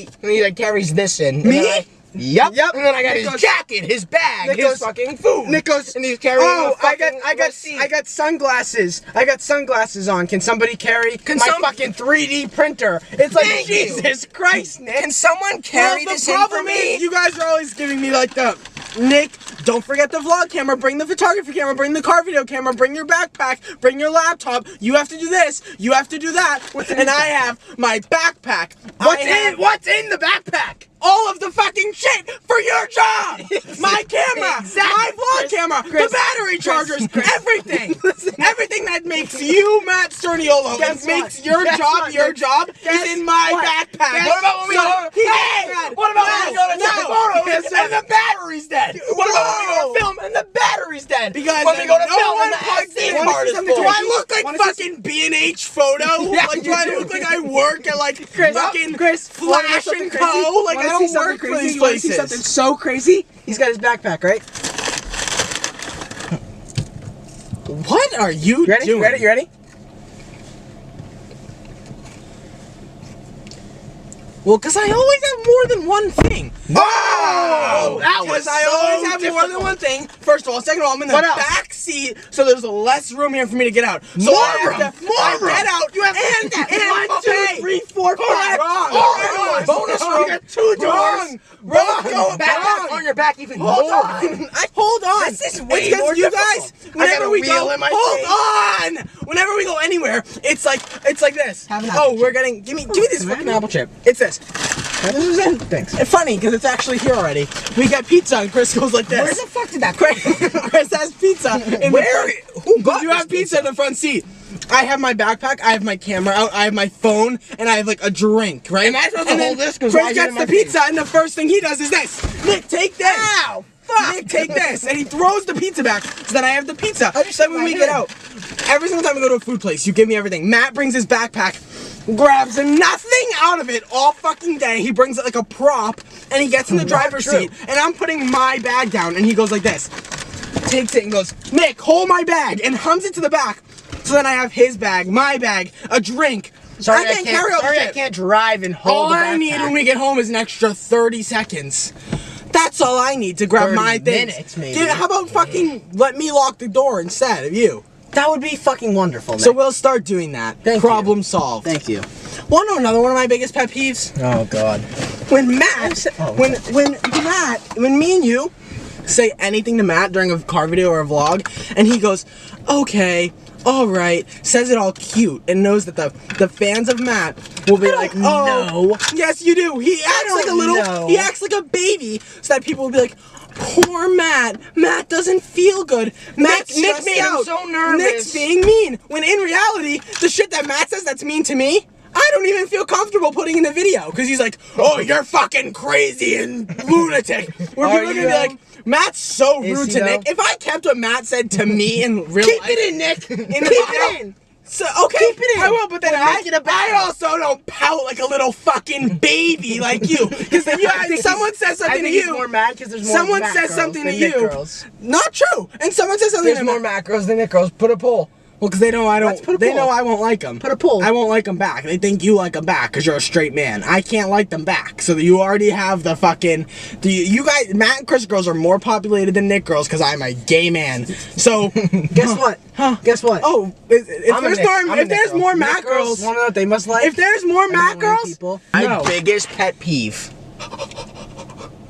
And he like carries this in. Me? Yep. And then I got his jacket, his bag, his fucking food. Nick goes, and he's carrying a fucking I got sunglasses. I got sunglasses on. Can somebody carry my fucking 3D printer? It's like, Jesus Christ, Nick. Can someone carry this in for me? Is, you guys are always giving me like the, Nick, don't forget the vlog camera, bring the photography camera, bring the car video camera, bring your backpack, bring your laptop. You have to do this, you have to do that. And I have my backpack. What's in the backpack? All of the fucking shit for your job! My camera! My vlog camera! The battery chargers! Everything! Everything that makes you Matt Sturniolo, that makes your job, is in my backpack. What about when we go? Hey! What about when we go to take photos and the battery's dead? What about when we go to film and the battery's dead? Because when we go to no film one and the plugs SD in. card is full. Do I look like fucking B&H Photo? Like, do I look like I work at like fucking Flash and Co? Like, I don't work for these places. See something so crazy? He's got his backpack, right? What are you doing? You ready? Well, because I always have more than one thing. Oh! That was I always have more than one thing. First of all. Second of all, I'm in the back seat, so there's less room here for me to get out. So more room! Get out. You have and 1, 2, 3, 4, 5. Wrong. Bonus room. You got 2 doors. Wrong. Back on your back even more. Hold on. This is way more you difficult. guys, whenever we go, hold on. Whenever we go anywhere, it's like this. Oh, we're getting. Give me this fucking apple chip. It's this. This is it. Thanks. It's funny because it's actually here already. We got pizza and Chris goes like this. Where the fuck did that Chris has pizza. Who got you have pizza in the front seat? I have my backpack, I have my camera out, I have my phone, and I have like a drink, right? And that's the whole this goes Chris gets the pizza, and the first thing he does is this. Nick, take this. Ow! Fuck! Nick, take this. And he throws the pizza back, so then I have the pizza. So when we get out, every single time we go to a food place, you give me everything. Matt brings his backpack, grabs nothing out of it all fucking day. He brings it like a prop, and he gets in the driver's seat, and I'm putting my bag down, and he goes like this. Takes it and goes, Nick, hold my bag, and hums it to the back. So then I have his bag, my bag, a drink. Sorry, I can't carry all the shit. I can't drive and hold the backpack. All I need when we get home is an extra 30 seconds. That's all I need to grab my things. 30 minutes, maybe. Dude, how about fucking let me lock the door instead of you? That would be fucking wonderful, Nick. So we'll start doing that. Problem solved. Thank you. Want to know another one of my biggest pet peeves? Oh, God. When Matt, when me and you say anything to Matt during a car video or a vlog, and he goes, okay, all right, says it all cute, and knows that the fans of Matt will be like, oh, no. Yes, you do. He acts like a little, he acts like a baby, so that people will be like, poor Matt. Matt doesn't feel good. Nick made him so nervous. Nick's being mean. When in reality, the shit that Matt says that's mean to me, I don't even feel comfortable putting in the video because he's like, oh, you're fucking crazy and lunatic. Where people are gonna be like, Matt's so rude to Nick. If I kept what Matt said to me in real life, keep it in, Nick. Keep it in. So okay, keep it in. I will, but then I also don't pout like a little fucking baby like you. Because then someone says something to you. He's more mad because there's more someone Matt says girls something to than you. Nick girls. Not true. And someone says something. There's more Matt girls than Nick girls. Put a poll. Well, because they know I don't. They know I won't like them. Put a poll. I won't like them back. They think you like them back because you're a straight man. I can't like them back. So you already have the fucking. You guys, Matt and Chris girls are more populated than Nick girls because I'm a gay man. So guess what? Guess what? Oh, if there's more Matt girls, wanna know what they must like? If there's more Matt girls, my biggest pet peeve.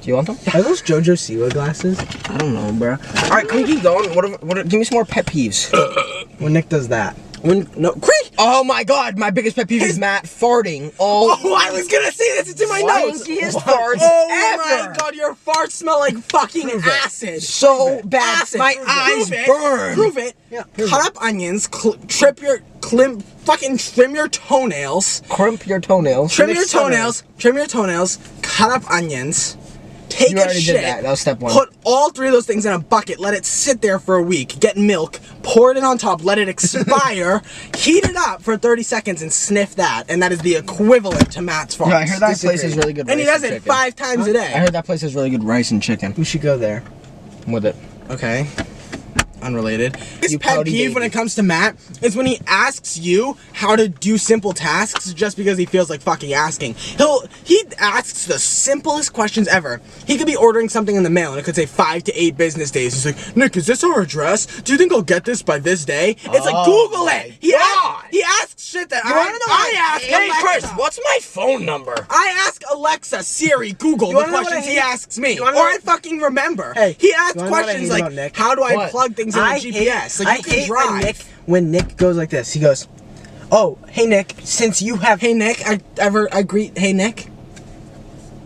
Do you want them? Are those JoJo Siwa glasses? I don't know, bro. All right, can we keep going? Give me some more pet peeves. When Nick does that. Oh my God, my biggest pet peeve is Matt farting all. Oh, I was gonna say this. It's in my notes. His farts my God, your farts smell like fucking acid. So bad. Acid. My eyes burn. Prove it. Yeah, cut up onions. Trim your toenails. Crimp your toenails. Trim your toenails. Cut up onions. Take a shit. Did that. That was step one. Put all 3 of those things in a bucket. Let it sit there for a week. Get milk. Pour it in on top. Let it expire. Heat it up for 30 seconds and sniff that. And that is the equivalent to Matt's farts. Yeah, I heard that place is really good. And he does it 5 times a day. I heard that place has really good rice and chicken. We should go there. With it. Okay. unrelated. His You pet pouty peeve when baby. it comes to Matt is when he asks you how to do simple tasks just because he feels like fucking asking. He asks the simplest questions ever. He could be ordering something in the mail and it could say 5 to 8 business days. He's like, Nick, is this our address? Do you think I'll get this by this day? It's like, Google it. He asks shit that I ask. Hey, Chris, Alexa. what's my phone number? I ask Alexa, Siri, Google the wanna know what questions I he hate? asks me, You or wanna know I fucking remember. Hey, he asks you wanna know what I questions hate like, about Nick? how do I What? plug things in the GPS? Like, you can drive. When Nick goes like this, he goes, "Oh, hey Nick, since you have Hey Nick, I greet. Hey Nick.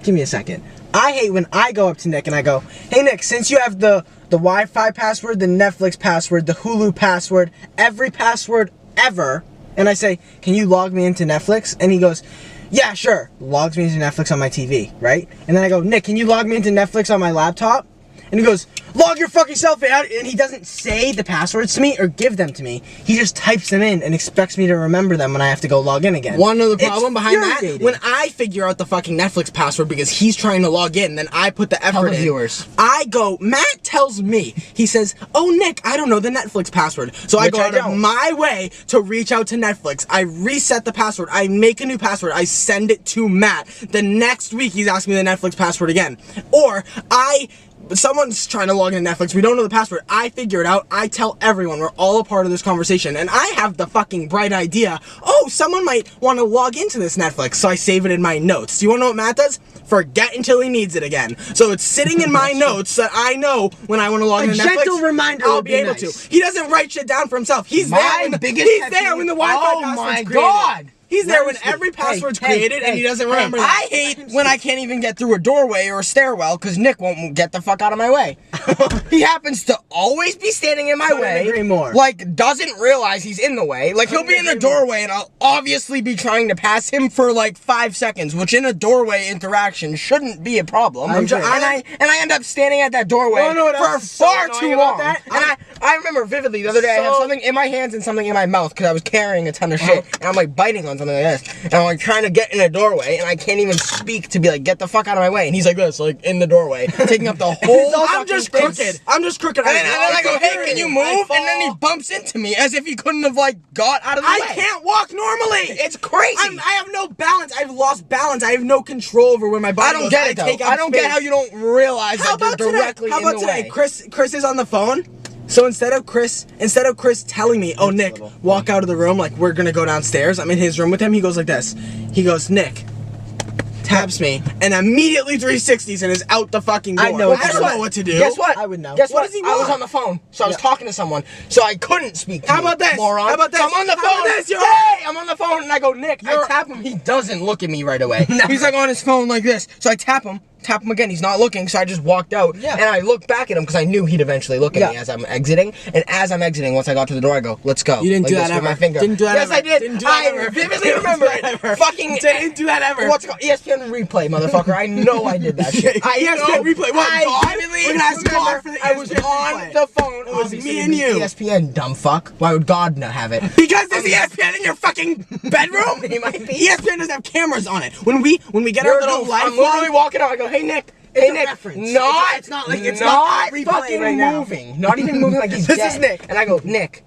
give me a second. I hate when I go up to Nick and I go, "Hey Nick, since you have the Wi-Fi password, the Netflix password, the Hulu password, every password ever," and I say, "Can you log me into Netflix?" And he goes, "Yeah, sure." Logs me into Netflix on my TV, right? And then I go, "Nick, can you log me into Netflix on my laptop?" And he goes, "Log your fucking self out." And he doesn't say the passwords to me or give them to me. He just types them in and expects me to remember them when I have to go log in again. Wanna know the It's problem behind that? infuriating. When I figure out the fucking Netflix password because he's trying to log in, then I put the effort the in. viewers. I go, Matt tells me, he says, "Oh Nick, I don't know the Netflix password." So I Which go I out of don't. my way to reach out to Netflix. I reset the password. I make a new password. I send it to Matt. The next week he's asking me the Netflix password again. Or someone's trying to log into Netflix, we don't know the password, I figure it out, I tell everyone, we're all a part of this conversation, and I have the fucking bright idea, oh, someone might want to log into this Netflix, so I save it in my notes. Do you want to know what Matt does? Forget until he needs it again. So it's sitting in my notes so that I know when I want to log into Netflix, gentle reminder I'll would be be able nice. to. He doesn't write shit down for himself. He's My there when the, biggest he's pet there peeve- when the Wi-Fi Oh password's my created. God. He's there when Let me every speak. password's Hey, created and hey, he doesn't hey, remember that. I hate when I can't even get through a doorway or a stairwell because Nick won't get the fuck out of my way. He happens to always be standing in my Couldn't way. agree more. Like, doesn't realize he's in the way. Like, he'll be in the doorway and I'll obviously be trying to pass him for like 5 seconds, which in a doorway interaction shouldn't be a problem. I agree. And I end up standing at that doorway Wanna know what for else is so far annoying too about long. that? And I remember vividly the other day I had So- something in my hands and something in my mouth because I was carrying a ton of shit. And I'm like biting on something like this. And I'm like trying to get in a doorway and I can't even speak to be like, get the fuck out of my way. And he's like this, like in the doorway, taking up the whole I'm just crooked. I'm just crooked. And then I go, hey, can you move? And then he bumps into me as if he couldn't have like got out of the way. I can't walk normally. It's crazy. I have no balance. I've lost balance. I have no control over where my body I don't goes. get it though. take up I don't get space. how you don't realize How that you're about directly today? How in about the today? way. Chris is on the phone. So instead of Chris telling me, "Oh Nick, walk out of the room," like we're gonna go downstairs, I'm in his room with him. He goes like this. He goes, "Nick," taps me, and immediately 360s and is out the fucking door. I know Well, what I to don't do. know what to do. Guess what? I would know. Guess What what? does he I was want? on the phone, so I was talking to someone, so I couldn't speak to How you, about this? moron. How about this? So I'm on the How about phone. this? You're Hey, I'm on the phone, and I go, Nick. I tap him. He doesn't look at me right away. He's like on his phone like this. So I tap him again. He's not looking, so I just walked out. Yeah. And I looked back at him because I knew he'd eventually look at Yeah. me as I'm exiting. And as I'm exiting, once I got to the door, I go, let's go. You didn't like do this that with ever. my finger. Didn't do that yes, ever. I did. Didn't do that I ever. vividly Didn't do remember that ever. fucking. Didn't do that ever. What's it called? ESPN replay, motherfucker. I know I did that shit. ESPN replay. What, God? vividly We're gonna ask God remember for the I was ESPN on replay. the phone. It was obviously me and the you. ESPN, dumb fuck. Why would God not have it? Because there's ESPN in your fucking bedroom. He might be. ESPN doesn't have cameras on it. When we get You're our a little goof. life I'm literally walking out. I go, hey Nick. Hey a Nick, reference. not, It's not like- it's not not replay fucking right now. moving, not even moving like he's This dead. is Nick. And I go, Nick,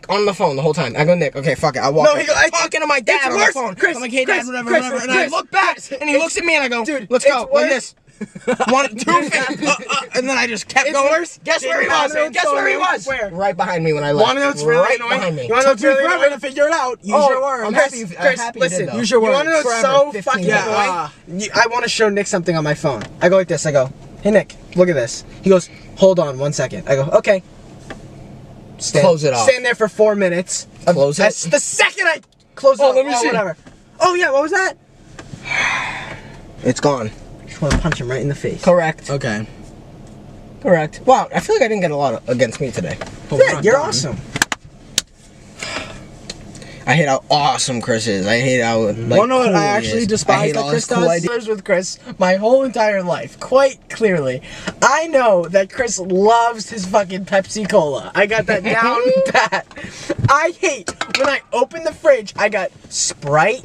on the phone the whole time. I go, Nick, okay, fuck it. I walk. No, out. he go- talking to my dad it's on worse. the phone. Chris, I'm like, hey Chris, dad, whatever, Chris, whatever. And Chris, I look back, and he looks at me, and I go, Dude, let's it's go, like worse. this. 1, 2 fingers, and then I just kept It's going. worse. Guess where he Didn't was? know it's Guess so where he annoying. was? Where? Right behind me when I left. Wanna know what's really right annoying? behind me. You wanna know what's really forever annoying? To figure it out. Use your words. I'm happy. Chris, I'm happy listen, you did, though. use your You words. wanna know what's Forever, so 15 fucking seconds. annoying? I want to show Nick something on my phone. I go like this. I go, hey Nick, look at this. He goes, hold on 1 second. I go, okay. Close it off. Stand there for 4 minutes. Close it. That's the second I close it Oh, off. let me see. Whatever. Oh yeah, what was that? It's gone. I just want to punch him right in the face. Correct. Okay. Correct. Wow, I feel like I didn't get a lot against me today. Yeah, you're awesome. I hate how awesome Chris is. I hate how like Wanna know what cool I he actually is. despise I hate that all Chris his cool does? ideas. With Chris my whole entire life, quite clearly. I know that Chris loves his fucking Pepsi Cola. I got that down pat. I hate when I open the fridge, I got Sprite,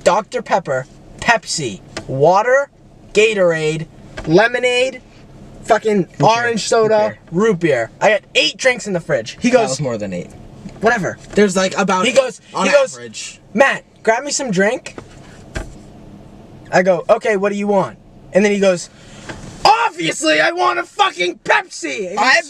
Dr. Pepper, Pepsi, water, Gatorade, lemonade, fucking orange soda, root beer. I got 8 drinks in the fridge. He That was goes, more than 8. whatever. There's like about He goes, on he goes, average. Matt, grab me some drink. I go, okay, what do you want? And then he goes, obviously I want a fucking Pepsi. And I he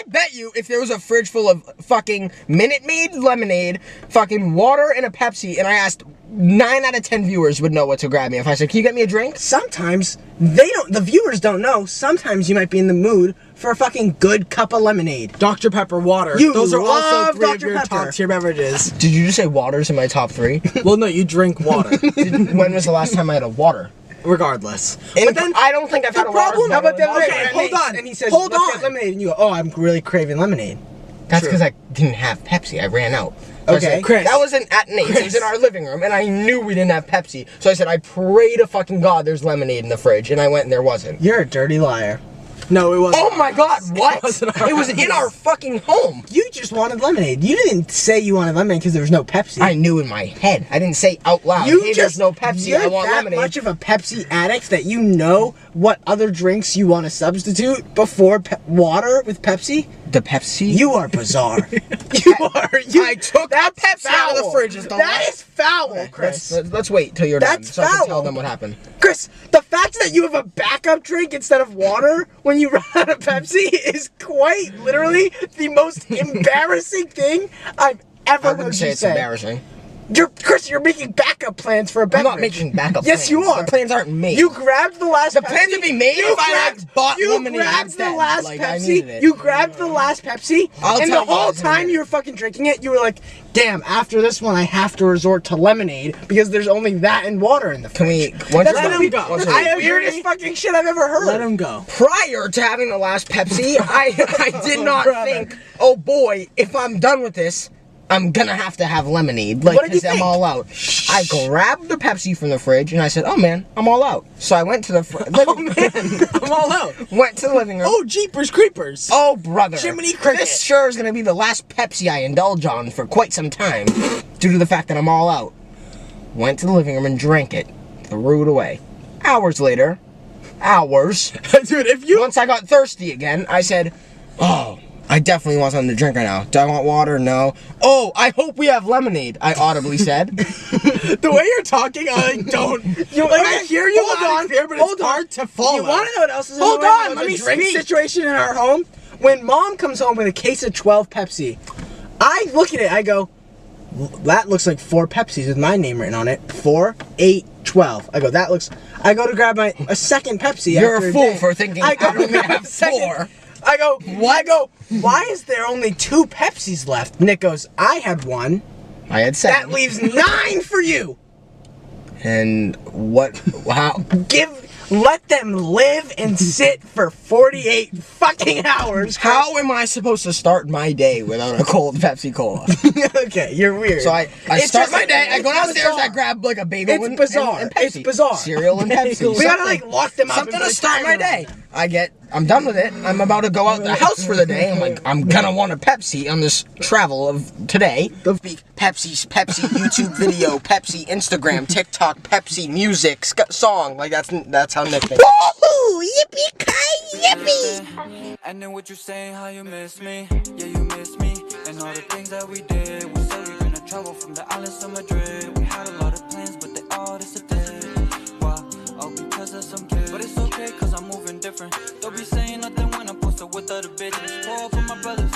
bet you, if there was a fridge full of fucking Minute Maid lemonade, fucking water, and a Pepsi, and I asked 9 out of 10 viewers would know what to grab me. If I said, can you get me a drink? Sometimes the viewers don't know. Sometimes you might be in the mood for a fucking good cup of lemonade. Dr. Pepper water. You Those are also love 3 of Dr. your Pepper. top tier beverages. Did you just say water's in my top 3? Well, no, you drink water. When was the last time I had a water? Regardless. But then I don't think I've had a water. How about the other Okay, day? hold on. And he says, Hold let's on. get lemonade. And you go, oh, I'm really craving lemonade. That's True. because I didn't have Pepsi. I ran out. So I Okay, said, Chris. That wasn't at Nate's. It was in our living room, and I knew we didn't have Pepsi. So I said, I pray to fucking God there's lemonade in the fridge, and I went and there wasn't. You're a dirty liar. No, it wasn't. Oh my God, what? wasn't It was in our fucking home. You just wanted lemonade. You didn't say you wanted lemonade because there was no Pepsi. I knew in my head. I didn't say out loud, hey, there's no Pepsi, You're I want that lemonade. much of a Pepsi addict that you know what other drinks you want to substitute before water with Pepsi? The Pepsi? You are bizarre. you are. I took that Pepsi out of the foul. fridge. Is the That is foul, Okay, Chris. let's wait till you're done That's so I can foul. tell them what happened. Chris, the fact that you have a backup drink instead of water when you run out of Pepsi is quite literally the most embarrassing thing I've ever I heard wouldn't you say it's say. embarrassing. Chris, you're making backup plans for a I'm beverage. not making backup Yes, plans. you are. The plans aren't made. You grabbed the last The Pepsi. plans would be made You if I, like, bought you lemonade grabbed instead. the last Like, I Pepsi. needed it. You grabbed the last Pepsi, I'll and tell the you whole guys in a time minute. you were fucking drinking it, you were like, "Damn! After this one, I have to resort to lemonade because there's only that and water in the Can fridge." we... once That's you're the done- go. once you're I done- agree. Weirdest fucking shit I've ever heard. Let him go. Prior to having the last Pepsi, I did not brother. think, oh boy, if I'm done with this, I'm gonna have to have lemonade. Like, What did you 'cause I'm think? all out. I grabbed the Pepsi from the fridge and I said, oh man, I'm all out. So I went to the living room. I'm all out. Went to the living room. Oh, jeepers creepers. Oh, brother. Jiminy Cricket. This sure is gonna be the last Pepsi I indulge on for quite some time, due to the fact that I'm all out. Went to the living room and drank it. Threw it away. Hours later, Dude, if you... once I got thirsty again, I said, oh, I definitely want something to drink right now. Do I want water? No. Oh, I hope we have lemonade, I audibly said. The way you're talking, I don't... I hear you loud and clear, but it's hard to follow. You want to know what else is Hold annoying on, about let the me drink speak. situation in our home? When mom comes home with a case of 12 Pepsi, I look at it, I go, that looks like 4 Pepsis with my name written on it. 4, 8, 12. I go, that looks... I go to grab a second Pepsi. You're after a fool day. for thinking I go I only grab have a second- 4. I go, what? I go, why is there only 2 Pepsis left? Nick goes, I had 1. I had 7. That leaves 9 for you. And what? How? Let them live and sit for 48 fucking hours. How am I supposed to start my day without a cold Pepsi Cola? Okay, you're weird. So I It's start just- my day, I go it's downstairs, bizarre. I grab like a bagel It's and, bizarre. and Pepsi. It's bizarre. Cereal and Pepsi. We gotta like lock them up. Something and to put a start my timer day. I'm done with it. I'm about to go out the house for the day. I'm like, I'm gonna want a Pepsi on this travel of today. Pepsi, YouTube video, Pepsi, Instagram, TikTok, Pepsi, music, song. Like that's how Nick thinks. Woohoo! Yippee-ki-yay! Yippee! And then what you saying, how you miss me? Yeah, you miss me. And all the things that we did. We said we gonna travel from the islands to Madrid. We had a lot of plans, but they all disappeared. Why? Oh, because of some kids. But it's okay, cause I'm moving different. Don't be saying nothing when I'm posted with other bitches. Pour for my brothers.